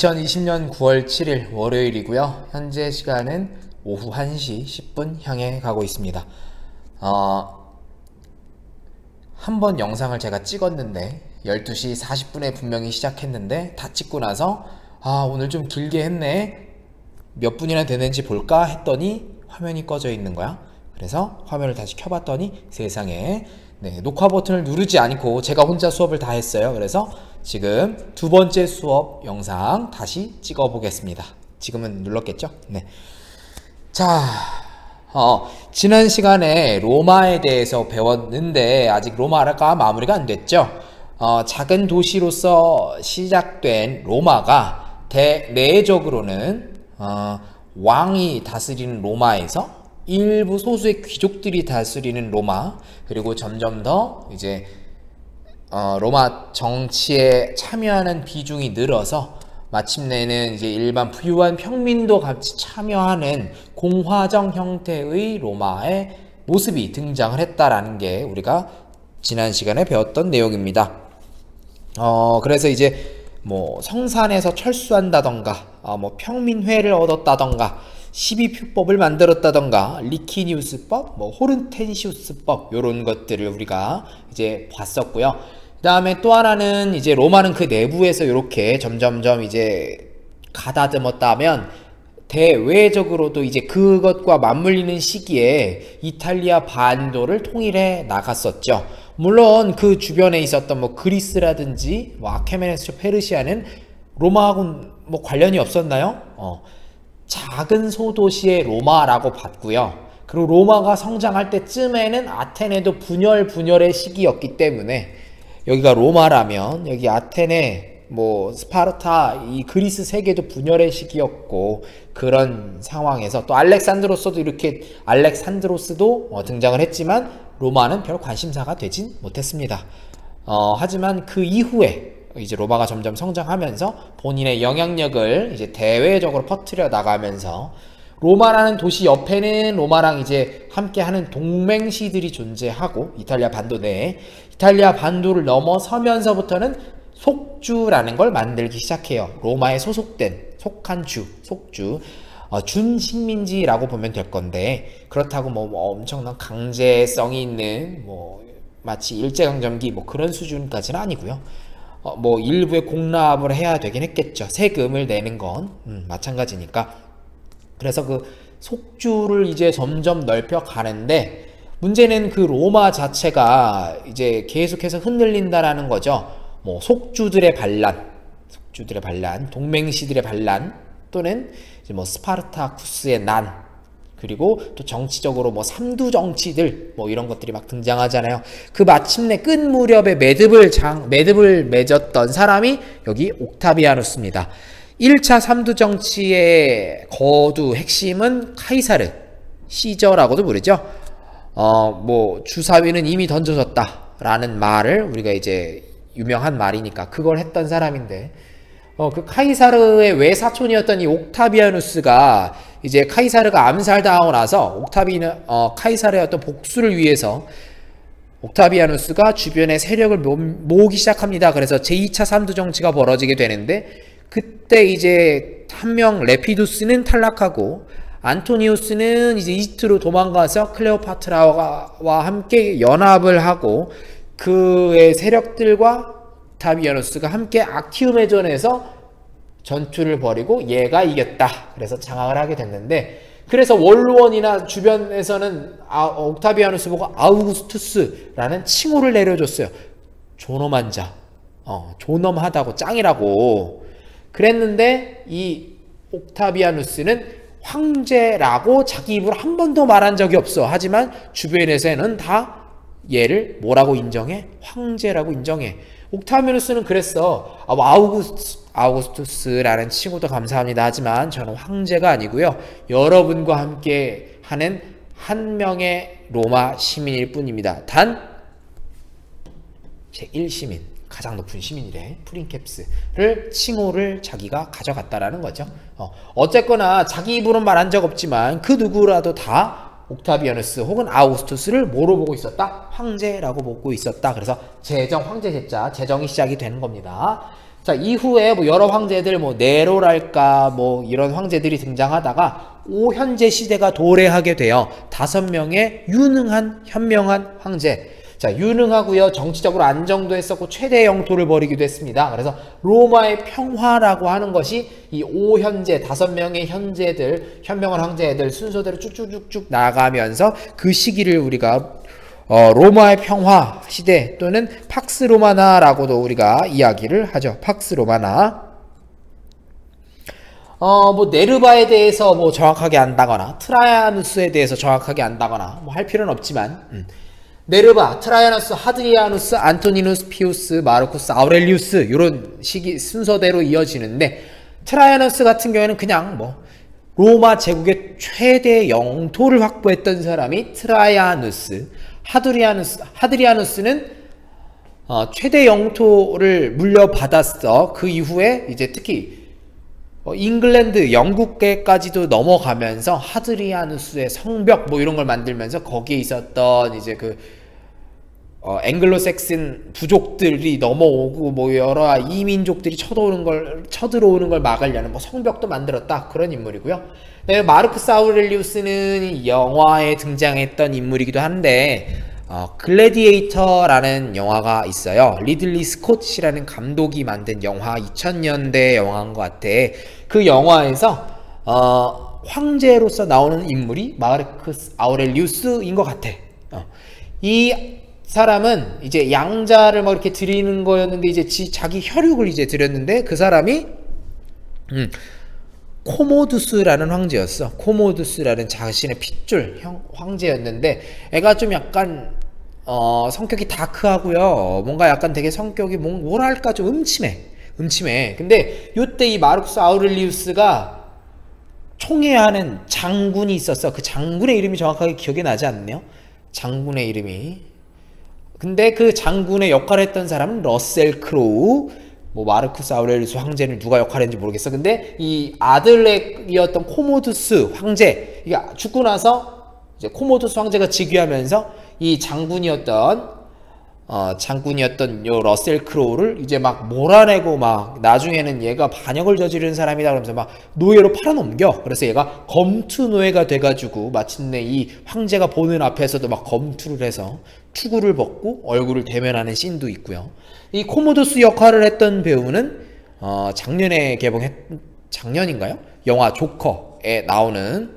2020년 9월 7일 월요일이고요. 현재 시간은 오후 1시 10분 향해 가고 있습니다. 한번 영상을 제가 찍었는데 12시 40분에 분명히 시작했는데 다 찍고 나서 오늘 좀 길게 했네, 몇 분이나 되는지 볼까 했더니 화면이 꺼져 있는 거야. 그래서 화면을 다시 켜봤더니 세상에 녹화 버튼을 누르지 않고 제가 혼자 수업을 다 했어요. 그래서 지금 두 번째 수업 영상 다시 찍어 보겠습니다. 지금은 눌렀겠죠? 네. 자, 지난 시간에 로마에 대해서 배웠는데 아직 로마가 마무리가 안 됐죠. 작은 도시로서 시작된 로마가 내적으로는 왕이 다스리는 로마에서 일부 소수의 귀족들이 다스리는 로마, 그리고 점점 더 이제 로마 정치에 참여하는 비중이 늘어서 마침내는 이제 일반 부유한 평민도 같이 참여하는 공화정 형태의 로마의 모습이 등장을 했다라는 게 우리가 지난 시간에 배웠던 내용입니다. 그래서 이제 뭐 성산에서 철수한다던가, 뭐 평민회를 얻었다던가, 12표법을 만들었다던가, 리키니우스법, 뭐 호른텐시우스법, 요런 것들을 우리가 이제 봤었고요. 그 다음에 또 하나는 이제 로마는 그 내부에서 이렇게 점점점 이제 가다듬었다면 대외적으로도 이제 그것과 맞물리는 시기에 이탈리아 반도를 통일해 나갔었죠. 물론 그 주변에 있었던 뭐 그리스라든지 뭐 아케메네스 페르시아는 로마하고는 뭐 관련이 없었나요? 작은 소도시의 로마라고 봤고요. 그리고 로마가 성장할 때쯤에는 아테네도 분열의 시기였기 때문에 여기가 로마라면 여기 아테네, 뭐 스파르타, 이 그리스 세계도 분열의 시기였고, 그런 상황에서 또 알렉산드로스도 등장을 했지만 로마는 별 관심사가 되진 못했습니다. 하지만 그 이후에 이제 로마가 점점 성장하면서 본인의 영향력을 이제 대외적으로 퍼뜨려 나가면서 로마라는 도시 옆에는 로마랑 이제 함께하는 동맹시들이 존재하고, 이탈리아 반도 내에 이탈리아 반도를 넘어서면서부터는 속주라는 걸 만들기 시작해요. 로마에 속한 속주, 준식민지라고 보면 될 건데, 그렇다고 뭐 엄청난 강제성이 있는 뭐 마치 일제강점기 뭐 그런 수준까지는 아니고요. 뭐 일부의 공납을 해야 되긴 했겠죠. 세금을 내는 건 마찬가지니까. 그래서 그 속주를 이제 점점 넓혀 가는데, 문제는 그 로마 자체가 이제 계속해서 흔들린다라는 거죠. 뭐 속주들의 반란, 동맹시들의 반란, 또는 이제 뭐 스파르타쿠스의 난, 그리고 또 정치적으로 뭐 삼두 정치들, 뭐 이런 것들이 막 등장하잖아요. 그 마침내 끝 무렵에 매듭을 맺었던 사람이 여기 옥타비아누스입니다. 1차 삼두 정치의 거두 핵심은 카이사르, 시저라고도 부르죠. 뭐 주사위는 이미 던져졌다라는 말을 우리가 이제 유명한 말이니까 그걸 했던 사람인데, 그 카이사르의 외사촌이었던 이 옥타비아누스가 이제 카이사르가 암살당하고 나서 카이사르의 어떤 복수를 위해서 옥타비아누스가 주변의 세력을 모으기 시작합니다. 그래서 제2차 삼두 정치가 벌어지게 되는데, 그때 이제 한 명 레피두스는 탈락하고 안토니우스는 이제 이집트로 도망가서 클레오파트라와 함께 연합을 하고, 그의 세력들과 옥타비아누스가 함께 악티움의 전에서 전투를 벌이고 얘가 이겼다. 그래서 장악을 하게 됐는데, 그래서 원로원이나 주변에서는 옥타비아누스 보고 아우구스투스라는 칭호를 내려줬어요. 존엄한 자, 존엄하다고, 짱이라고 그랬는데, 이 옥타비아누스는 황제라고 자기 입으로 한 번도 말한 적이 없어. 하지만 주변에서는 다 얘를 뭐라고 인정해? 황제라고 인정해. 옥타비아누스는 그랬어. 아우구스투스라는 칭호도 감사합니다. 하지만 저는 황제가 아니고요, 여러분과 함께 하는 한 명의 로마 시민일 뿐입니다. 단 제1시민, 가장 높은 시민이래, 프린캡스를 칭호를 자기가 가져갔다라는 거죠. 어쨌거나 자기 입으로 말한 적 없지만 그 누구라도 다 옥타비아누스 혹은 아우구스투스를 뭐로 보고 있었다? 황제라고 보고 있었다. 그래서 황제 제자, 제정이 시작이 되는 겁니다. 자, 이후에 뭐 여러 황제들, 뭐 네로랄까 뭐 이런 황제들이 등장하다가 오현제 시대가 도래하게 되어 5명의 유능한 현명한 황제. 자, 유능하고요, 정치적으로 안정도 했었고 최대 영토를 벌이기도 했습니다. 그래서 로마의 평화라고 하는 것이 이 오현제 5명의 현제들, 현명한 황제들 순서대로 쭉쭉쭉쭉 나가면서 그 시기를 우리가 로마의 평화 시대 또는 팍스 로마나라고도 우리가 이야기를 하죠. 팍스 로마나. 뭐 네르바에 대해서 뭐 정확하게 안다거나 트라이아누스에 대해서 정확하게 안다거나 뭐 할 필요는 없지만 네르바, 트라이아누스, 하드리아누스, 안토니누스, 피우스, 마르쿠스, 아우렐리우스 이런 시기 순서대로 이어지는데 트라이아누스 같은 경우에는 그냥 뭐 로마 제국의 최대 영토를 확보했던 사람이 트라이아누스, 하드리아누스는 최대 영토를 물려받았어. 그 이후에 이제 특히 잉글랜드, 영국계까지도 넘어가면서 하드리아누스의 성벽 뭐 이런 걸 만들면서 거기에 있었던 이제 그 앵글로색슨 부족들이 넘어오고 뭐 여러 이민족들이 쳐들어오는 걸 막으려는 뭐 성벽도 만들었다. 그런 인물이고요. 네, 마르쿠스 아우렐리우스는 영화에 등장했던 인물이기도 한데 글래디에이터라는 영화가 있어요. 리들리 스콧이라는 감독이 만든 영화, 2000년대 영화인 것 같아. 그 영화에서 황제로서 나오는 인물이 마르쿠스 아우렐리우스인 것 같아. 이 사람은 이제 양자를 뭐 이렇게 드리는 거였는데 이제 자기 혈육을 이제 드렸는데 그 사람이 코모두스라는 황제였어. 코모두스라는 자신의 핏줄 황제였는데 애가 좀 약간 성격이 다크하고요. 뭔가 약간 되게 성격이 뭐랄까 좀 음침해. 근데 요때 이 마르쿠스 아우렐리우스가 총애하는 장군이 있었어. 그 장군의 이름이 정확하게 기억이 나지 않네요. 장군의 이름이. 근데 그 장군의 역할을 했던 사람은 러셀 크로우. 뭐 마르쿠스 아우렐리우스 황제는 누가 역할했는지 모르겠어. 근데 이 아들렉이었던 코모두스 황제, 이게 죽고 나서 이제 코모두스 황제가 즉위하면서 이 장군이었던 요 러셀 크로우를 이제 막 몰아내고 막 나중에는 얘가 반역을 저지른 사람이다 그러면서 막 노예로 팔아넘겨. 그래서 얘가 검투 노예가 돼가지고 마침내 이 황제가 보는 앞에서도 막 검투를 해서 투구를 벗고 얼굴을 대면하는 씬도 있고요. 이 코모두스 역할을 했던 배우는 작년에 작년인가요? 영화 조커에 나오는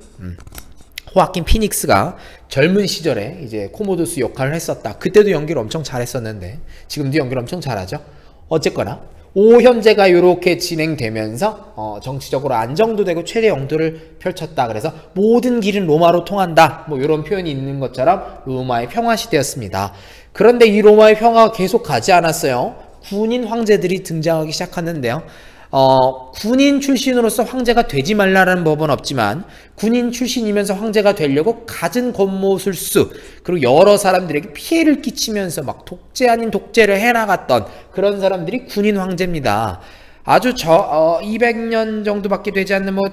호아킨 피닉스가 젊은 시절에 이제 코모두스 역할을 했었다. 그때도 연기를 엄청 잘했었는데 지금도 연기를 엄청 잘하죠. 어쨌거나 오현제가 이렇게 진행되면서 정치적으로 안정도 되고 최대 영토를 펼쳤다. 그래서 모든 길은 로마로 통한다. 뭐 이런 표현이 있는 것처럼 로마의 평화 시대였습니다. 그런데 이 로마의 평화가 계속 가지 않았어요. 군인 황제들이 등장하기 시작하는데요. 군인 출신으로서 황제가 되지 말라라는 법은 없지만 군인 출신이면서 황제가 되려고 갖은 권모술수 그리고 여러 사람들에게 피해를 끼치면서 막 독재 아닌 독재를 해나갔던 그런 사람들이 군인 황제입니다. 아주 200년 정도밖에 되지 않는 뭐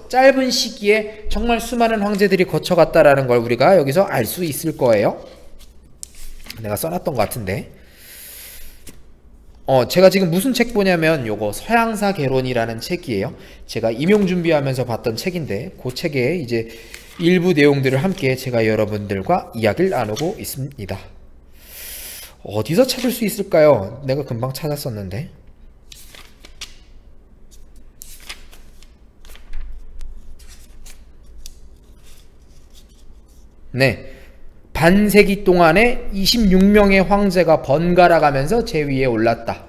짧은 시기에 정말 수많은 황제들이 거쳐갔다라는 걸 우리가 여기서 알 수 있을 거예요. 내가 써놨던 것 같은데. 제가 지금 무슨 책 보냐면 요거 서양사 개론이라는 책이에요. 제가 임용 준비하면서 봤던 책인데 그 책의 이제 일부 내용들을 함께 제가 여러분들과 이야기를 나누고 있습니다. 어디서 찾을 수 있을까요? 내가 금방 찾았었는데. 네. 반세기 동안에 26명의 황제가 번갈아 가면서 제위에 올랐다.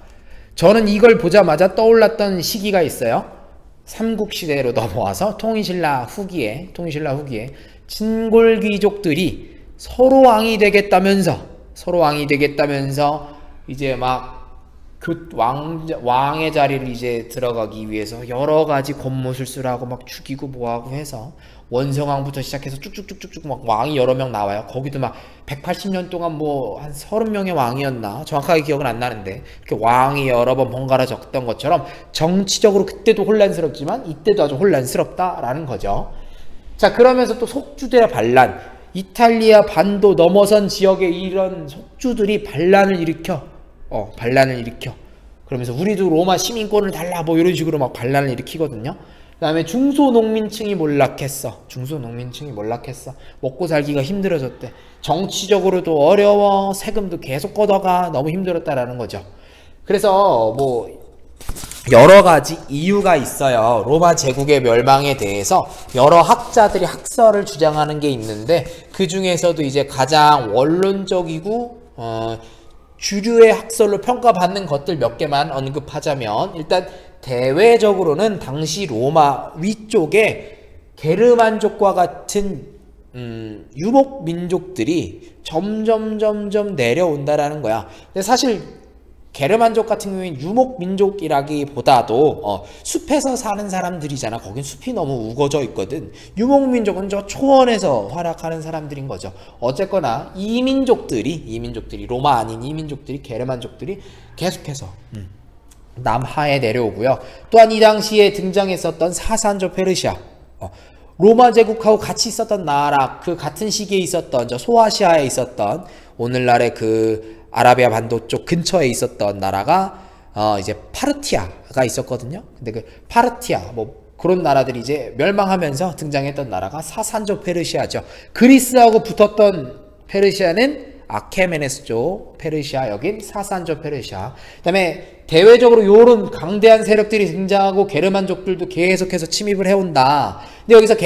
저는 이걸 보자마자 떠올랐던 시기가 있어요. 삼국시대로 넘어와서 통일신라 후기에 진골귀족들이 서로 왕이 되겠다면서 이제 막 왕의 자리를 이제 들어가기 위해서 여러 가지 권모술수를 하고 막 죽이고 뭐하고 해서 원성왕부터 시작해서 쭉쭉쭉쭉쭉 막 왕이 여러 명 나와요. 거기도 막 180년 동안 뭐 한 30명의 왕이었나? 정확하게 기억은 안 나는데 이렇게 왕이 여러 번 번갈아 적던 것처럼 정치적으로 그때도 혼란스럽지만 이때도 아주 혼란스럽다라는 거죠. 자, 그러면서 또 속주들의 반란, 이탈리아 반도 넘어선 지역에 이런 속주들이 반란을 일으켜 그러면서 우리도 로마 시민권을 달라 뭐 이런 식으로 막 반란을 일으키거든요. 그 다음에 중소농민층이 몰락했어. 중소농민층이 몰락했어. 먹고 살기가 힘들어졌대. 정치적으로도 어려워. 세금도 계속 걷어가. 너무 힘들었다라는 거죠. 그래서 뭐 여러 가지 이유가 있어요. 로마 제국의 멸망에 대해서 여러 학자들이 학설을 주장하는 게 있는데, 그 중에서도 이제 가장 원론적이고 주류의 학설로 평가받는 것들 몇 개만 언급하자면, 일단 대외적으로는 당시 로마 위쪽에 게르만족과 같은 유목 민족들이 점점 내려온다라는 거야. 근데 사실 게르만족 같은 경우에는 유목 민족이라기보다도 숲에서 사는 사람들이잖아. 거긴 숲이 너무 우거져 있거든. 유목 민족은 저 초원에서 활약하는 사람들인 거죠. 어쨌거나 이민족들이 로마 아닌 이민족들이, 게르만족들이 계속해서 남하에 내려오고요. 또한 이 당시에 등장했었던 사산조 페르시아, 로마 제국하고 같이 있었던 나라, 그 같은 시기에 있었던 저 소아시아에 있었던 오늘날의 그 아라비아 반도 쪽 근처에 있었던 나라가 이제 파르티아가 있었거든요. 근데 그 파르티아 뭐 그런 나라들이 이제 멸망하면서 등장했던 나라가 사산조 페르시아죠. 그리스하고 붙었던 페르시아는 아케메네스 쪽 페르시아, 여긴 사산조 페르시아. 그 다음에 대외적으로 요런 강대한 세력들이 등장하고 게르만족들도 계속해서 침입을 해온다. 근데 여기서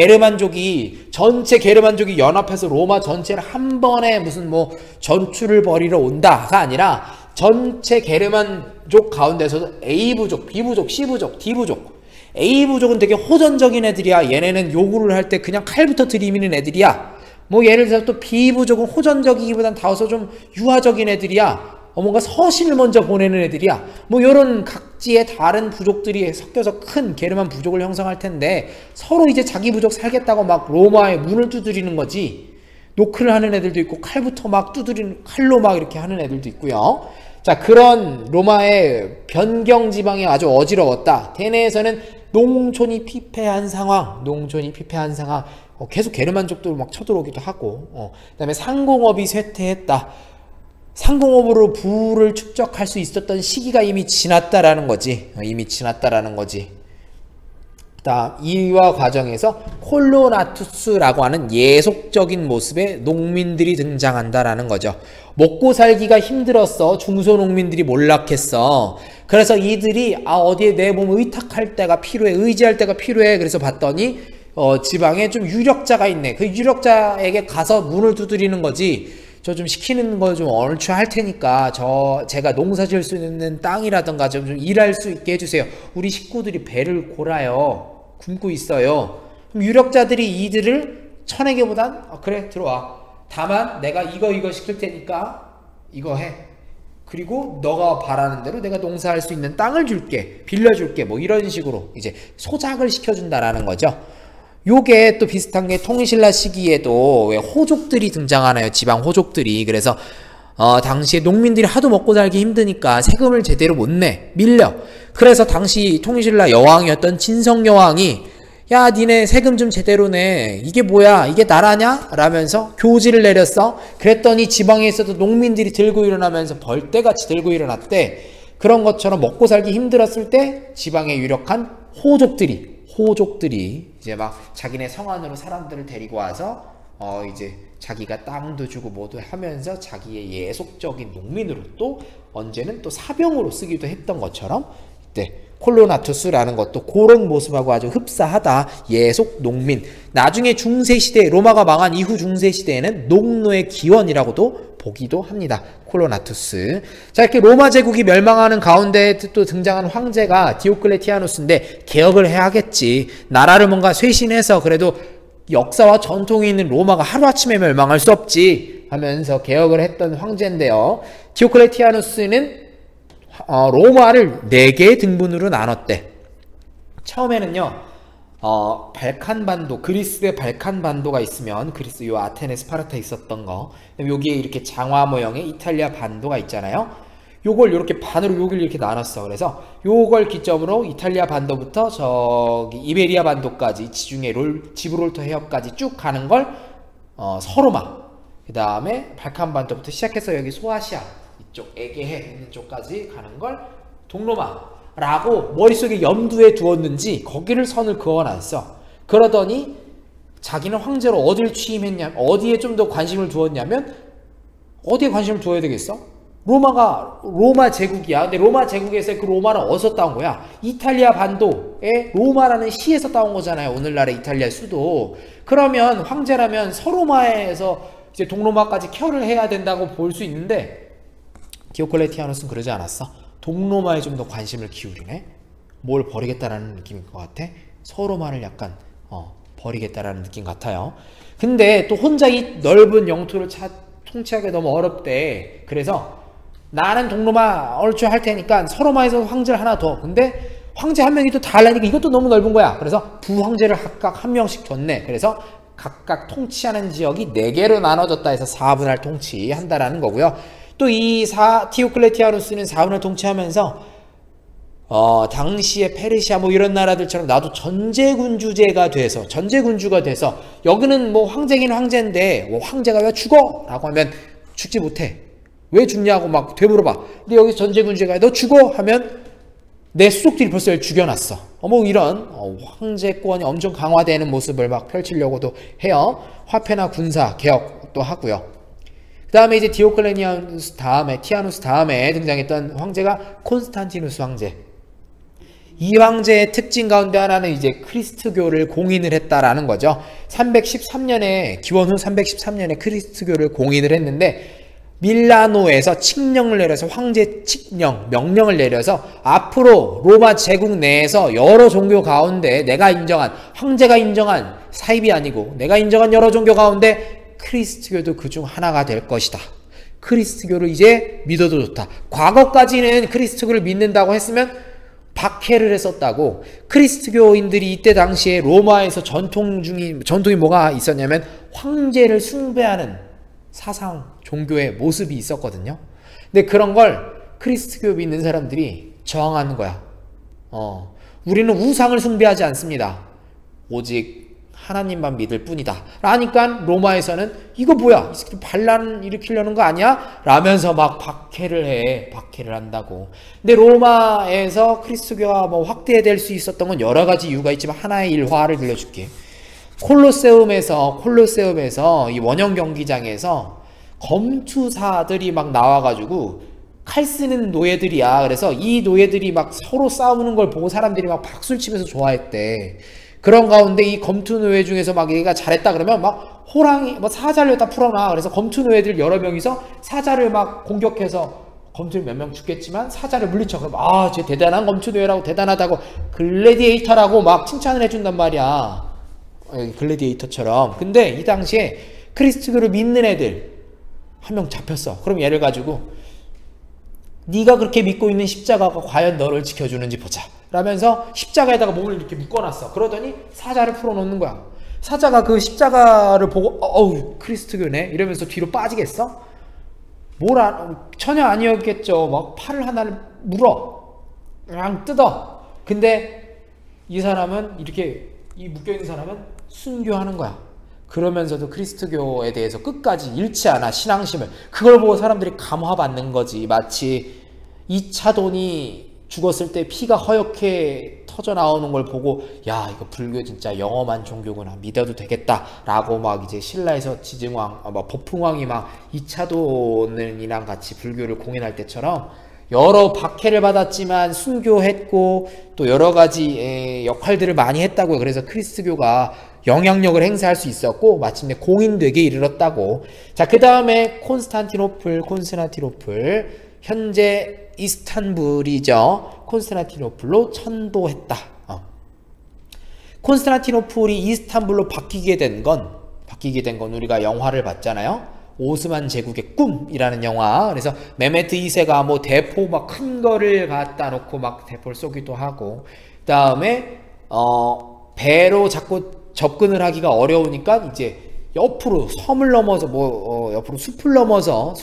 전체 게르만족이 연합해서 로마 전체를 한 번에 무슨 뭐 전투를 벌이러 온다가 아니라, 전체 게르만족 가운데서도 A부족, B부족, C부족, D부족, A부족은 되게 호전적인 애들이야. 얘네는 요구를 할 때 그냥 칼부터 들이미는 애들이야. 뭐 예를 들어서 또 B부족은 호전적이기보단 다소 좀 유화적인 애들이야. 뭔가 서신을 먼저 보내는 애들이야. 뭐 요런 각지의 다른 부족들이 섞여서 큰 게르만 부족을 형성할 텐데, 서로 이제 자기 부족 살겠다고 막 로마의 문을 두드리는 거지. 노크를 하는 애들도 있고, 칼부터 막 칼로 막 이렇게 하는 애들도 있고요. 자, 그런 로마의 변경 지방이 아주 어지러웠다. 대내에서는 농촌이 피폐한 상황, 계속 게르만족들 막 쳐들어오기도 하고, 그 다음에 상공업이 쇠퇴했다. 상공업으로 부를 축적할 수 있었던 시기가 이미 지났다라는 거지. 이와 과정에서 콜로나투스라고 하는 예속적인 모습의 농민들이 등장한다라는 거죠. 먹고 살기가 힘들었어. 중소농민들이 몰락했어. 그래서 이들이 어디에 내 몸을 의탁할 때가 필요해, 의지할 때가 필요해. 그래서 봤더니 지방에 좀 유력자가 있네. 그 유력자에게 가서 문을 두드리는 거지. 저 좀 시키는 거 좀 얼추 할 테니까 제가 농사 지을 수 있는 땅이라던가 좀 일할 수 있게 해주세요. 우리 식구들이 배를 골아요. 굶고 있어요. 그럼 유력자들이 이들을 쳐내기보단 그래 들어와. 다만 내가 이거 시킬 테니까 이거 해. 그리고 너가 바라는 대로 내가 농사할 수 있는 땅을 줄게. 빌려줄게. 뭐 이런 식으로 이제 소작을 시켜준다라는 거죠. 요게 또 비슷한 게 통일신라 시기에도 왜 호족들이 등장하나요? 지방 호족들이. 그래서 당시에 농민들이 하도 먹고 살기 힘드니까 세금을 제대로 못 내. 밀려. 그래서 당시 통일신라 여왕이었던 진성여왕이 야 니네 세금 좀 제대로 내. 이게 뭐야? 이게 나라냐? 라면서 교지를 내렸어. 그랬더니 지방에 있어도 농민들이 들고 일어나면서 벌떼같이 들고 일어났대. 그런 것처럼 먹고 살기 힘들었을 때 지방에 유력한 호족들이 이제 막 자기네 성안으로 사람들을 데리고 와서 이제 자기가 땅도 주고 뭐도 하면서 자기의 예속적인 농민으로 또 언제는 또 사병으로 쓰기도 했던 것처럼 이때 콜로나투스라는 것도 그런 모습하고 아주 흡사하다. 예속 농민. 나중에 중세시대, 로마가 망한 이후 중세시대에는 농노의 기원이라고도 보기도 합니다. 콜로나투스. 자, 이렇게 로마 제국이 멸망하는 가운데 또 등장한 황제가 디오클레티아누스인데, 개혁을 해야겠지. 나라를 뭔가 쇄신해서 그래도 역사와 전통이 있는 로마가 하루아침에 멸망할 수 없지 하면서 개혁을 했던 황제인데요. 디오클레티아누스는 로마를 4개의 등분으로 나눴대. 처음에는요, 발칸반도, 그리스의 발칸반도가 있으면, 그리스 요 아테네, 스파르타 있었던 거, 여기에 이렇게 장화 모형의 이탈리아 반도가 있잖아요. 요걸 이렇게 반으로 여기를 이렇게 나눴어. 그래서 요걸 기점으로 이탈리아 반도부터 저기 이베리아 반도까지, 지중해 지브롤터 해협까지 쭉 가는 걸 서로마, 그 다음에 발칸반도부터 시작해서 여기 소아시아 이쪽 에게해 있는 쪽까지 가는 걸 동로마라고 머릿속에 염두에 두었는지 거기를 선을 그어놨어. 그러더니 자기는 황제로 어디를 취임했냐면, 어디에 좀 더 관심을 두었냐면, 어디에 관심을 두어야 되겠어? 로마 제국이야. 근데 로마 제국에서 그 로마는 어디서 따온 거야? 이탈리아 반도의 로마라는 시에서 따온 거잖아요. 오늘날의 이탈리아 수도. 그러면 황제라면 서로마에서 이제 동로마까지 케어를 해야 된다고 볼 수 있는데, 디오클레티아누스는 그러지 않았어. 동로마에 좀 더 관심을 기울이네. 뭘 버리겠다라는 느낌인 것 같아. 서로마를 약간 버리겠다라는 느낌 같아요. 근데 또 혼자 이 넓은 영토를 통치하기 너무 어렵대. 그래서 나는 동로마 얼추 할 테니까 서로마에서 황제를 하나 더. 근데 황제 한 명이 또 다 하려니까 이것도 너무 넓은 거야. 그래서 부황제를 각각 한 명씩 줬네. 그래서 각각 통치하는 지역이 4개로 나눠졌다 해서 4분할 통치한다라는 거고요. 또 이 디오클레티아누스는 4분할 통치하면서 당시에 페르시아 뭐 이런 나라들처럼 나도 전제군주제가 돼서, 전제군주가 돼서, 여기는 뭐 황제긴 황제인데 뭐 황제가 왜 죽어? 라고 하면 죽지 못해. 왜 죽냐고 막 되물어봐. 근데 여기 전제군주제가 너 죽어? 하면 내 수족들이 벌써 죽여놨어. 뭐 이런 황제권이 엄청 강화되는 모습을 막 펼치려고도 해요. 화폐나 군사 개혁도 하고요. 그 다음에 이제 디오클레티아누스 다음에, 티아누스 다음에 등장했던 황제가 콘스탄티누스 황제. 이 황제의 특징 가운데 하나는 이제 크리스트교를 공인을 했다라는 거죠. 313년에, 기원 후 313년에 크리스트교를 공인을 했는데, 밀라노에서 칙령을 내려서, 황제 칙령, 명령을 내려서 앞으로 로마 제국 내에서 여러 종교 가운데 내가 인정한, 황제가 인정한, 사입이 아니고 내가 인정한 여러 종교 가운데 크리스트교도 그중 하나가 될 것이다. 크리스트교를 이제 믿어도 좋다. 과거까지는 크리스트교를 믿는다고 했으면 박해를 했었다고. 크리스트교인들이 이때 당시에 로마에서 전통이 뭐가 있었냐면 황제를 숭배하는 사상, 종교의 모습이 있었거든요. 근데 그런 걸 크리스트교 믿는 사람들이 저항하는 거야. 우리는 우상을 숭배하지 않습니다. 오직 하나님만 믿을 뿐이다. 라니까 로마에서는 이거 뭐야? 이 새끼 반란 일으키려는 거 아니야? 라면서 막 박해를 한다고. 근데 로마에서 크리스트교가 뭐 확대될 수 있었던 건 여러 가지 이유가 있지만 하나의 일화를 들려줄게. 콜로세움에서 이 원형 경기장에서 검투사들이 막 나와가지고 칼 쓰는 노예들이야. 그래서 이 노예들이 막 서로 싸우는 걸 보고 사람들이 막 박수를 치면서 좋아했대. 그런 가운데 이 검투 노예 중에서 막 얘가 잘했다 그러면 막 호랑이, 뭐 사자를 다 풀어놔. 그래서 검투 노예들 여러 명이서 사자를 막 공격해서 검투를 몇 명 죽겠지만 사자를 물리쳐. 그럼 쟤 대단한 검투 노예라고, 대단하다고, 글래디에이터라고 막 칭찬을 해준단 말이야. 글래디에이터처럼. 근데 이 당시에 크리스트교를 믿는 애들 한 명 잡혔어. 그럼 얘를 가지고 네가 그렇게 믿고 있는 십자가가 과연 너를 지켜주는지 보자 라면서 십자가에다가 몸을 이렇게 묶어놨어. 그러더니 사자를 풀어놓는 거야. 사자가 그 십자가를 보고 어우 크리스트교네 이러면서 뒤로 빠지겠어? 전혀 아니었겠죠. 막 팔을 하나를 물어 그냥 뜯어. 근데 이 사람은 이렇게, 이 묶여있는 사람은 순교하는 거야. 그러면서도 크리스트교에 대해서 끝까지 잃지 않아, 신앙심을. 그걸 보고 사람들이 감화받는 거지. 마치 2차돈이 죽었을 때 피가 허옇게 터져 나오는 걸 보고 야 이거 불교 진짜 영험한 종교구나, 믿어도 되겠다 라고 막 이제 신라에서 지증왕, 막 법흥왕이 막 2차돈이랑 같이 불교를 공인할 때처럼 여러 박해를 받았지만 순교했고 또 여러 가지 역할들을 많이 했다고요. 그래서 크리스트교가 영향력을 행사할 수 있었고 마침내 공인되게 이르렀다고. 자, 그 다음에 콘스탄티노플, 현재 이스탄불이죠. 콘스탄티노플로 천도했다. 콘스탄티노플이 이스탄불로 바뀌게 된 건 우리가 영화를 봤잖아요. 오스만 제국의 꿈이라는 영화. 그래서 메메트 2세가 뭐 대포 막 큰 거를 갖다 놓고 막 대포를 쏘기도 하고, 그 다음에 배로 자꾸 접근을 하기가 어려우니까 이제 옆으로 섬을 넘어서 옆으로 숲을 넘어서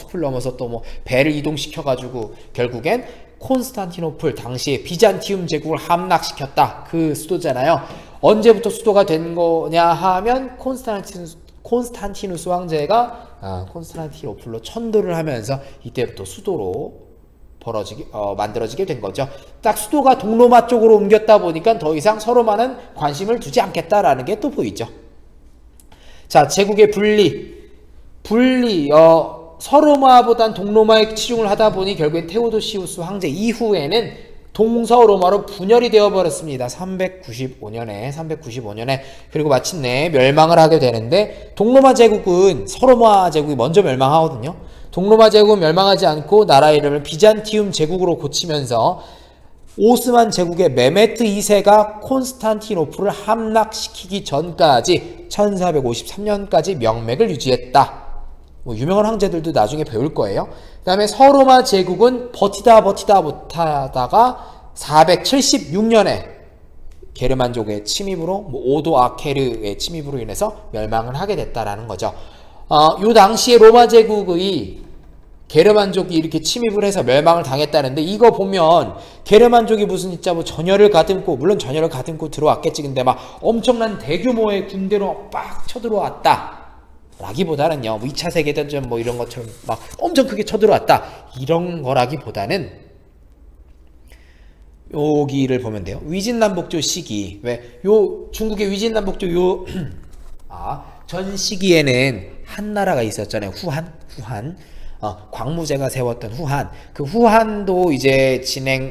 또 뭐 배를 이동시켜 가지고 결국엔 콘스탄티노플, 당시에 비잔티움 제국을 함락시켰다. 그 수도잖아요. 언제부터 수도가 된 거냐 하면 콘스탄티누스 황제가 콘스탄티노플로 천도를 하면서 이때부터 수도로 만들어지게 된 거죠. 딱 수도가 동로마 쪽으로 옮겼다 보니까 더 이상 서로만은 관심을 두지 않겠다라는 게 또 보이죠. 자, 제국의 분리, 서로마보단 동로마에 치중을 하다 보니 결국엔 테오도시우스 황제 이후에는 동서로마로 분열이 되어버렸습니다. 395년에 그리고 마침내 멸망을 하게 되는데, 동로마 제국은 서로마 제국이 먼저 멸망하거든요. 동로마 제국은 멸망하지 않고 나라 이름을 비잔티움 제국으로 고치면서 오스만 제국의 메메트 2세가 콘스탄티노플을 함락시키기 전까지 1453년까지 명맥을 유지했다. 유명한 황제들도 나중에 배울 거예요. 그 다음에 서로마 제국은 버티다 못하다가 476년에 게르만족의 침입으로, 오도 아케르의 침입으로 인해서 멸망을 하게 됐다라는 거죠. 요 당시에 로마 제국의 게르만족이 이렇게 침입을 해서 멸망을 당했다는데, 이거 보면 게르만족이 무슨 진짜 뭐 전열을 가듬고, 물론 전열을 가듬고 들어왔겠지. 근데 막 엄청난 대규모의 군대로 빡 쳐들어왔다 라기보다는요, 2차 세계대전 뭐 이런 것처럼 막 엄청 크게 쳐들어왔다 이런 거라기보다는, 여기를 보면 돼요. 위진남북조 시기, 왜 요 중국의 위진남북조 전 시기에는 한 나라가 있었잖아요. 후한. 광무제가 세웠던 후한. 그 후한도 이제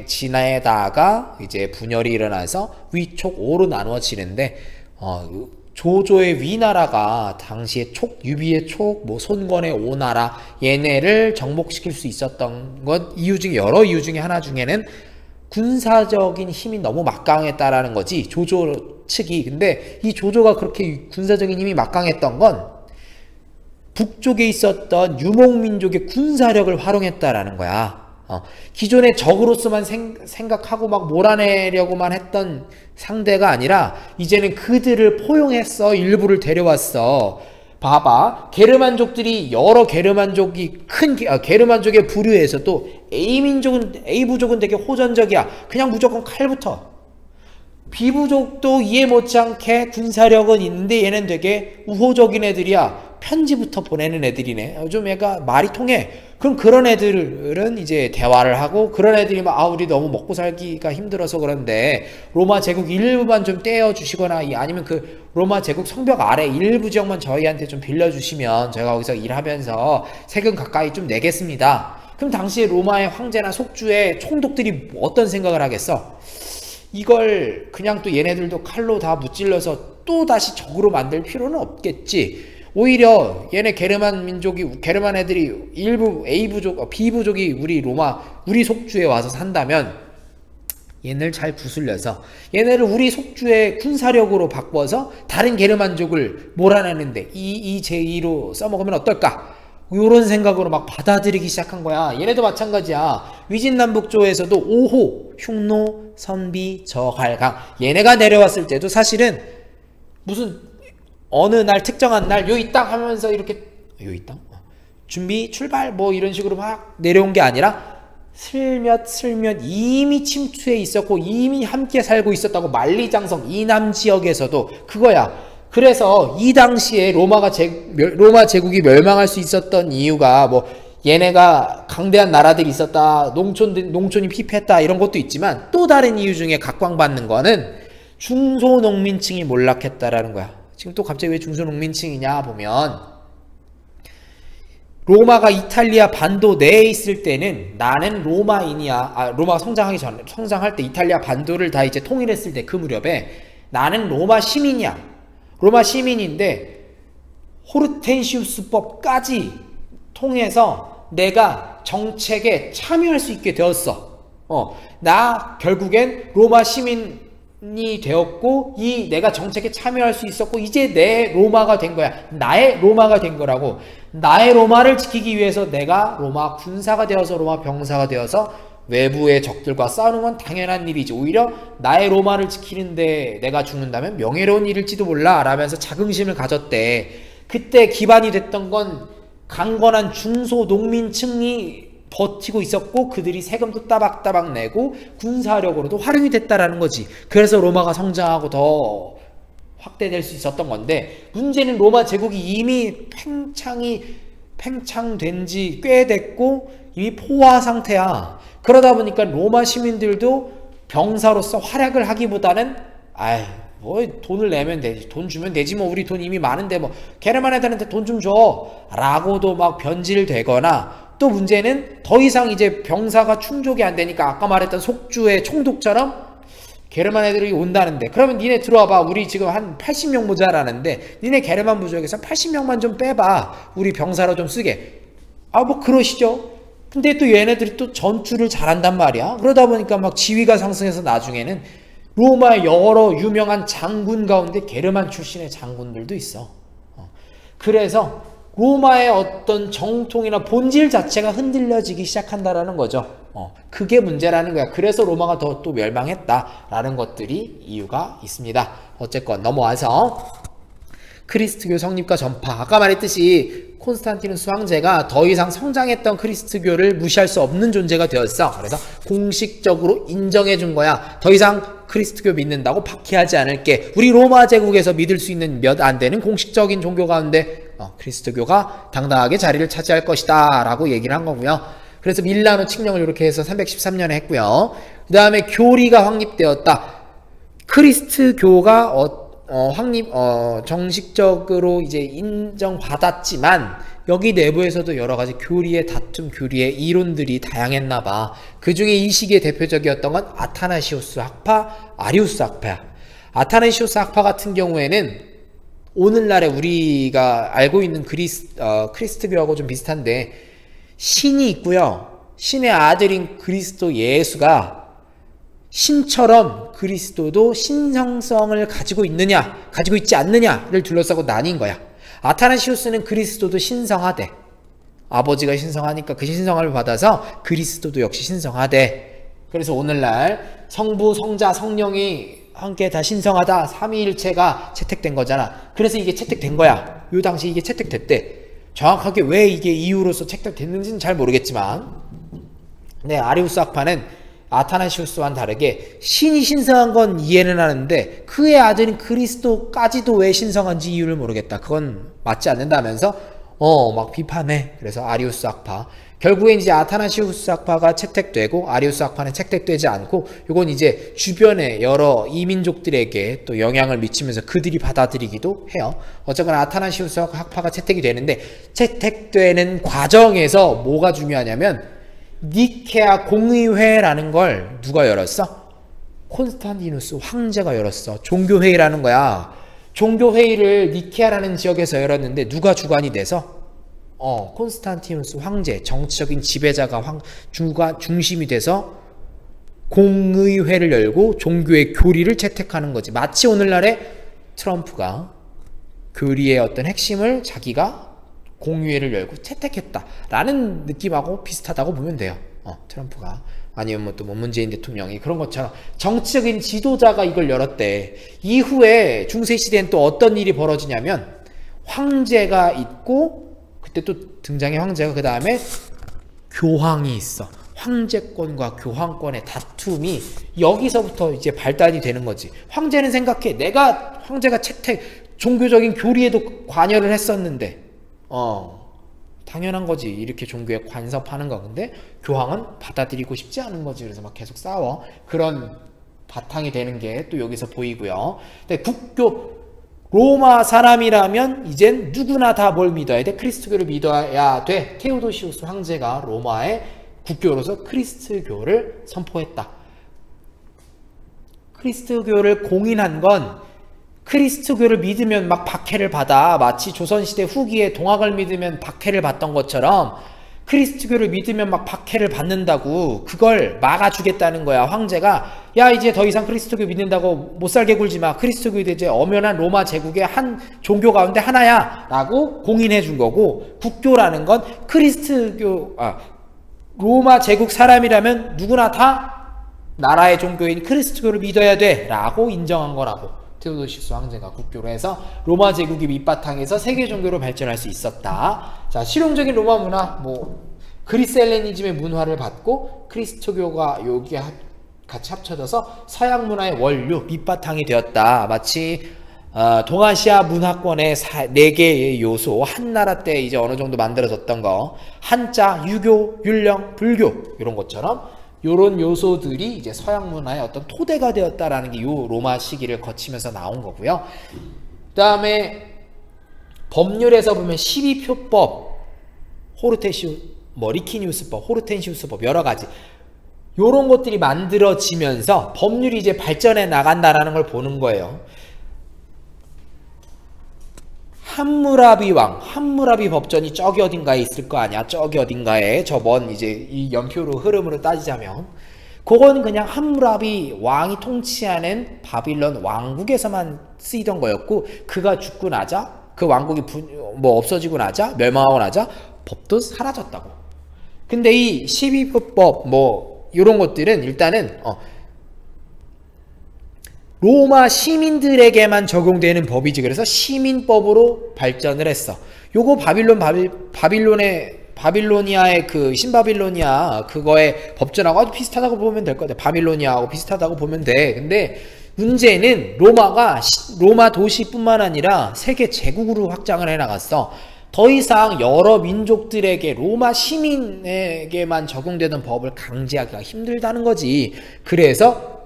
지내다가 이제 분열이 일어나서 위촉 오로 나누어지는데, 조조의 위나라가 당시에 유비의 촉, 뭐 손권의 오나라, 얘네를 정복시킬 수 있었던 것 여러 이유 중에 하나 중에는 군사적인 힘이 너무 막강했다라는 거지, 조조 측이. 근데 이 조조가 그렇게 군사적인 힘이 막강했던 건 북쪽에 있었던 유목민족의 군사력을 활용했다라는 거야. 기존의 적으로서만 생각하고 막 몰아내려고만 했던 상대가 아니라 이제는 그들을 포용했어. 일부를 데려왔어. 봐봐, 게르만족들이 여러 게르만족이 게르만족의 부류에서도 A 부족은 되게 호전적이야. 그냥 무조건 칼부터. B 부족도 이해 못지않게 군사력은 있는데 얘는 되게 우호적인 애들이야. 편지부터 보내는 애들이네. 좀 얘가 말이 통해. 그럼 그런 애들은 이제 대화를 하고, 그런 애들이 막 우리 너무 먹고 살기가 힘들어서 그런데 로마 제국 일부만 좀 떼어주시거나, 아니면 그 로마 제국 성벽 아래 일부 지역만 저희한테 좀 빌려주시면 저희가 거기서 일하면서 세금 가까이 좀 내겠습니다. 그럼 당시에 로마의 황제나 속주의 총독들이 어떤 생각을 하겠어? 이걸 그냥 또 얘네들도 칼로 다 무찔러서 또 다시 적으로 만들 필요는 없겠지. 오히려 얘네 게르만 애들이 일부 B 부족이 우리 속주에 와서 산다면 얘네를 잘 구슬려서 얘네를 우리 속주의 군사력으로 바꿔서 다른 게르만족을 몰아내는데 이 제2로 써먹으면 어떨까? 요런 생각으로 막 받아들이기 시작한 거야. 얘네도 마찬가지야. 위진남북조에서도 5호, 흉노, 선비, 저갈강, 얘네가 내려왔을 때도 사실은 무슨 어느 날 특정한 날 요이 땅 하면서 이렇게 요이 땅 준비 출발 뭐 이런 식으로 막 내려온 게 아니라 슬며t 이미 침투해 있었고 이미 함께 살고 있었다고. 만리장성 이남 지역에서도 그거야. 그래서 이 당시에 로마 제국이 멸망할 수 있었던 이유가 뭐 얘네가 강대한 나라들이 있었다, 농촌이 피폐했다 이런 것도 있지만, 또 다른 이유 중에 각광받는 거는 중소농민층이 몰락했다라는 거야. 지금 또 갑자기 왜 중소농민층이냐 보면, 로마가 이탈리아 반도 내에 있을 때는 나는 로마인이야. 로마가 성장할 때 이탈리아 반도를 다 이제 통일했을 때 그 무렵에 나는 로마 시민이야. 로마 시민인데 호르텐시우스법까지 통해서 내가 정책에 참여할 수 있게 되었어. 나 결국엔 로마 시민이 되었고 내가 정책에 참여할 수 있었고 이제 내 로마가 된 거야. 나의 로마가 된 거라고. 나의 로마를 지키기 위해서 내가 로마 군사가 되어서 로마 병사가 되어서 외부의 적들과 싸우는 건 당연한 일이지. 오히려 나의 로마를 지키는데 내가 죽는다면 명예로운 일일지도 몰라 라면서 자긍심을 가졌대. 그때 기반이 됐던 건 강건한 중소농민층이 버티고 있었고 그들이 세금도 따박따박 내고 군사력으로도 활용이 됐다라는 거지. 그래서 로마가 성장하고 더 확대될 수 있었던 건데, 문제는 로마 제국이 이미 팽창된 지 꽤 됐고 이미 포화 상태야. 그러다 보니까 로마 시민들도 병사로서 활약을 하기보다는 뭐 돈을 내면 되지, 돈 주면 되지, 뭐 우리 돈 이미 많은데 뭐 게르만 애들한테 돈 좀 줘 라고도 막 변질되거나, 또 문제는 더 이상 이제 병사가 충족이 안 되니까 아까 말했던 속주의 총독처럼 게르만 애들이 온다는데, 그러면 니네 들어와봐, 우리 지금 한 80명 모자라는데 니네 게르만 부족에서 80명만 좀 빼봐, 우리 병사로 좀 쓰게. 뭐 그러시죠. 근데 또 얘네들이 또 전투를 잘한단 말이야. 그러다 보니까 막 지위가 상승해서 나중에는 로마의 여러 유명한 장군 가운데 게르만 출신의 장군들도 있어. 그래서 로마의 어떤 정통이나 본질 자체가 흔들려지기 시작한다라는 거죠. 그게 문제라는 거야. 그래서 로마가 더 또 멸망했다라는 것들이 이유가 있습니다. 어쨌건 넘어와서 크리스트교 성립과 전파. 아까 말했듯이 콘스탄티누스 황제가 더 이상 성장했던 크리스트교를 무시할 수 없는 존재가 되었어. 그래서 공식적으로 인정해 준 거야. 더 이상 크리스트교 믿는다고 박해하지 않을게. 우리 로마 제국에서 믿을 수 있는 몇 안 되는 공식적인 종교 가운데 크리스트교가 당당하게 자리를 차지할 것이다 라고 얘기를 한 거고요. 그래서 밀라노 칙령을 이렇게 해서 313년에 했고요. 그 다음에 교리가 확립되었다. 크리스트교가 정식적으로 이제 인정받았지만 여기 내부에서도 여러 가지 교리의 다툼, 교리의 이론들이 다양했나 봐. 그 중에 이 시기에 대표적이었던 건 아타나시우스 학파, 아리우스 학파야. 아타나시우스 학파 같은 경우에는 오늘날에 우리가 알고 있는 크리스트교하고 좀 비슷한데, 신이 있고요. 신의 아들인 그리스도 예수가 신처럼 그리스도도 신성성을 가지고 있느냐, 가지고 있지 않느냐를 둘러싸고 나뉜 거야. 아타나시우스는 그리스도도 신성하대. 아버지가 신성하니까 그 신성함을 받아서 그리스도도 역시 신성하대. 그래서 오늘날 성부, 성자, 성령이 함께 다 신성하다, 삼위일체가 채택된 거잖아. 그래서 이게 채택된 거야. 요 당시 이게 채택됐대. 정확하게 왜 이게 이유로서 채택됐는지는 잘 모르겠지만, 네, 아리우스 학파는 아타나시우스와는 다르게 신이 신성한 건 이해는 하는데 그의 아들인 그리스도까지도 왜 신성한지 이유를 모르겠다, 그건 맞지 않는다면서 막 비판해. 그래서 아리우스 학파, 결국엔 이제 아타나시우스 학파가 채택되고 아리우스 학파는 채택되지 않고, 이건 이제 주변의 여러 이민족들에게 또 영향을 미치면서 그들이 받아들이기도 해요. 어쨌거나 아타나시우스 학파가 채택이 되는데, 채택되는 과정에서 뭐가 중요하냐면 니케아 공의회라는 걸 누가 열었어? 콘스탄티누스 황제가 열었어. 종교회의라는 거야. 종교회의를 니케아라는 지역에서 열었는데 누가 주관이 돼서? 콘스탄티누스 황제, 정치적인 지배자가 중심이 돼서 공의회를 열고 종교의 교리를 채택하는 거지. 마치 오늘날의 트럼프가 교리의 어떤 핵심을 자기가 공의회를 열고 채택했다라는 느낌하고 비슷하다고 보면 돼요. 트럼프가, 아니면 또 문재인 대통령이 그런 것처럼 정치적인 지도자가 이걸 열었대. 이후에 중세시대엔 또 어떤 일이 벌어지냐면, 황제가 있고, 그때 또 등장의 황제가, 그 다음에 교황이 있어. 황제권과 교황권의 다툼이 여기서부터 이제 발단이 되는 거지. 황제는 생각해, 내가 황제가 종교적인 교리에도 관여를 했었는데 당연한 거지, 이렇게 종교에 간섭하는 거. 근데 교황은 받아들이고 싶지 않은 거지. 그래서 막 계속 싸워. 그런 바탕이 되는 게 또 여기서 보이고요. 근데 국교, 로마 사람이라면 이젠 누구나 다 뭘 믿어야 돼? 크리스트교를 믿어야 돼. 테오도시우스 황제가 로마의 국교로서 크리스트교를 선포했다. 크리스트교를 공인한 건, 크리스트교를 믿으면 막 박해를 받아. 마치 조선시대 후기에 동학을 믿으면 박해를 받던 것처럼 크리스트교를 믿으면 막 박해를 받는다고, 그걸 막아주겠다는 거야. 황제가, 야, 이제 더 이상 크리스트교 믿는다고 못살게 굴지 마. 크리스트교에 이제 엄연한 로마 제국의 한 종교 가운데 하나야 라고 공인해 준 거고, 국교라는 건 로마 제국 사람이라면 누구나 다 나라의 종교인 크리스트교를 믿어야 돼 라고 인정한 거라고. 테오도시우스 황제가 국교로 해서 로마 제국이 밑바탕에서 세계 종교로 발전할 수 있었다. 자, 실용적인 로마 문화, 그리스 헬레니즘의 문화를 받고 크리스토교가 여기에 같이 합쳐져서 서양 문화의 원류, 밑바탕이 되었다. 마치 동아시아 문화권의 4개의 요소, 한나라 때 이제 어느 정도 만들어졌던 거, 한자, 유교, 율령, 불교 이런 것처럼 요런 요소들이 이제 서양 문화의 어떤 토대가 되었다라는 게 요 로마 시기를 거치면서 나온 거고요. 그 다음에 법률에서 보면 12표법, 리키니우스법, 호르텐시우스법 여러 가지 요런 것들이 만들어지면서 법률이 이제 발전해 나간다라는 걸 보는 거예요. 함무라비 왕, 함무라비 법전이 저기 어딘가에 있을 거 아니야. 저기 어딘가에 저번 이제 이 연표로 흐름으로 따지자면 그건 그냥 함무라비 왕이 통치하는 바빌론 왕국에서만 쓰이던 거였고, 그가 죽고 나자 그 왕국이 없어지고 나자, 멸망하고 나자 법도 사라졌다고. 근데 이 12표법 이런 것들은 일단은 로마 시민들에게만 적용되는 법이지. 그래서 시민법으로 발전을 했어. 요거 바빌로니아의 그 신바빌로니아 그거의 법전하고 아주 비슷하다고 보면 될 것 같아. 바빌로니아하고 비슷하다고 보면 돼. 근데 문제는 로마 도시뿐만 아니라 세계 제국으로 확장을 해나갔어. 더 이상 여러 민족들에게, 로마 시민에게만 적용되는 법을 강제하기가 힘들다는 거지. 그래서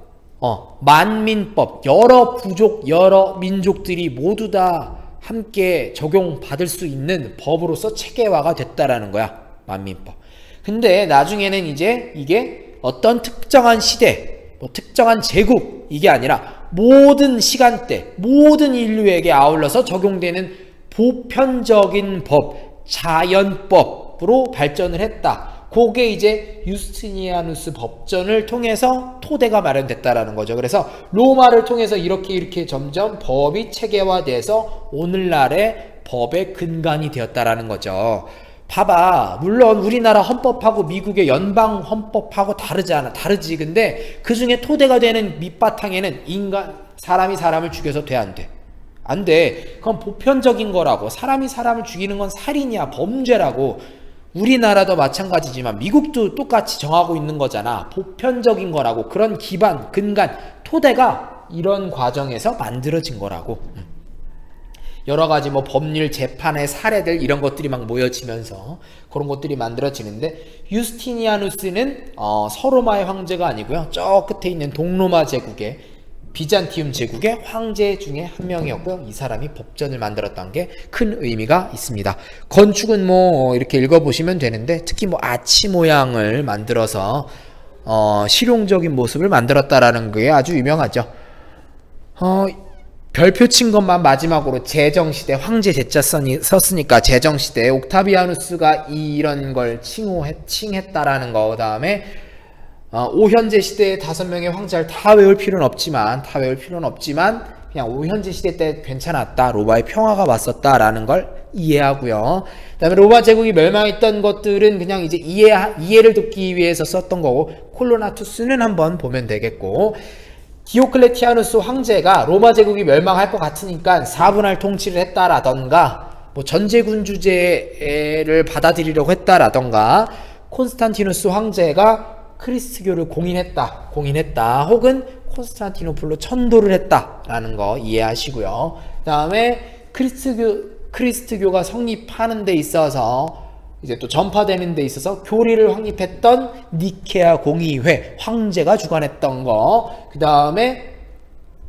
만민법, 여러 부족, 여러 민족들이 모두 다 함께 적용받을 수 있는 법으로서 체계화가 됐다라는 거야. 만민법. 근데 나중에는 이제 이게 어떤 특정한 시대, 특정한 제국, 이게 아니라 모든 시간대, 모든 인류에게 아울러서 적용되는 보편적인 법, 자연법으로 발전을 했다. 그게 이제 유스티니아누스 법전을 통해서 토대가 마련됐다라는 거죠. 그래서 로마를 통해서 이렇게 점점 법이 체계화돼서 오늘날의 법의 근간이 되었다라는 거죠. 봐봐. 물론 우리나라 헌법하고 미국의 연방 헌법하고 다르지. 근데 그 중에 토대가 되는 밑바탕에는 사람이 사람을 죽여서 돼, 안 돼? 안 돼. 그건 보편적인 거라고. 사람이 사람을 죽이는 건 살인이야. 범죄라고. 우리나라도 마찬가지지만 미국도 똑같이 정하고 있는 거잖아. 보편적인 거라고. 그런 기반, 근간, 토대가 이런 과정에서 만들어진 거라고. 여러 가지 법률, 재판의 사례들 이런 것들이 막 모여지면서 그런 것들이 만들어지는데, 유스티니아누스는 서로마의 황제가 아니고요. 저 끝에 있는 동로마 제국의 비잔티움 제국의 황제 중에 한 명이었고요. 이 사람이 법전을 만들었던 게 큰 의미가 있습니다. 건축은 이렇게 읽어보시면 되는데, 특히 아치 모양을 만들어서 실용적인 모습을 만들었다라는 게 아주 유명하죠. 별표 친 것만 마지막으로 제정시대, 황제 제자 썼으니까 제정시대 옥타비아누스가 이런 걸 칭했다라는 거. 그 다음에 오현제 시대의 5명의 황제를 다 외울 필요는 없지만 그냥 오현제 시대 때 괜찮았다. 로마의 평화가 왔었다라는 걸 이해하고요. 그 다음에 로마 제국이 멸망했던 것들은 그냥 이제 이해를 돕기 위해서 썼던 거고, 콜로나투스는 한번 보면 되겠고, 디오클레티아누스 황제가 로마 제국이 멸망할 것 같으니까 4분할 통치를 했다라던가, 전제군주제를 받아들이려고 했다라던가, 콘스탄티누스 황제가 크리스트교를 공인했다. 혹은 콘스탄티노플로 천도를 했다라는 거 이해하시고요. 그 다음에 크리스트교가 성립하는 데 있어서 이제 또 전파되는 데 있어서 교리를 확립했던 니케아 공의회, 황제가 주관했던 거. 그 다음에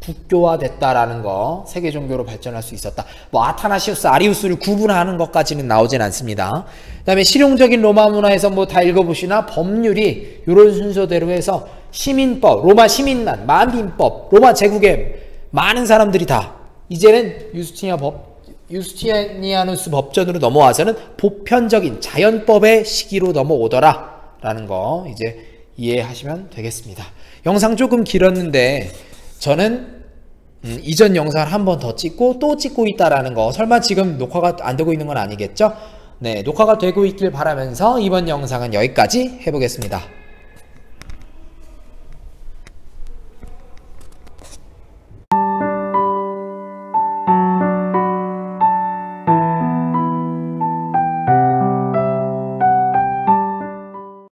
국교화됐다라는 거, 세계 종교로 발전할 수 있었다. 아타나시우스, 아리우스를 구분하는 것까지는 나오진 않습니다. 그 다음에 실용적인 로마 문화에서 다 읽어보시나 법률이 이런 순서대로 해서 시민법, 로마 시민난, 만민법, 로마 제국의 많은 사람들이 다 이제는 유스티니아누스 법전으로 넘어와서는 보편적인 자연법의 시기로 넘어오더라 라는 거 이제 이해하시면 되겠습니다. 영상 조금 길었는데 저는 이전 영상을 한 번 더 찍고 또 찍고 있다라는 거, 설마 지금 녹화가 안 되고 있는 건 아니겠죠? 네, 녹화가 되고 있길 바라면서 이번 영상은 여기까지 해보겠습니다.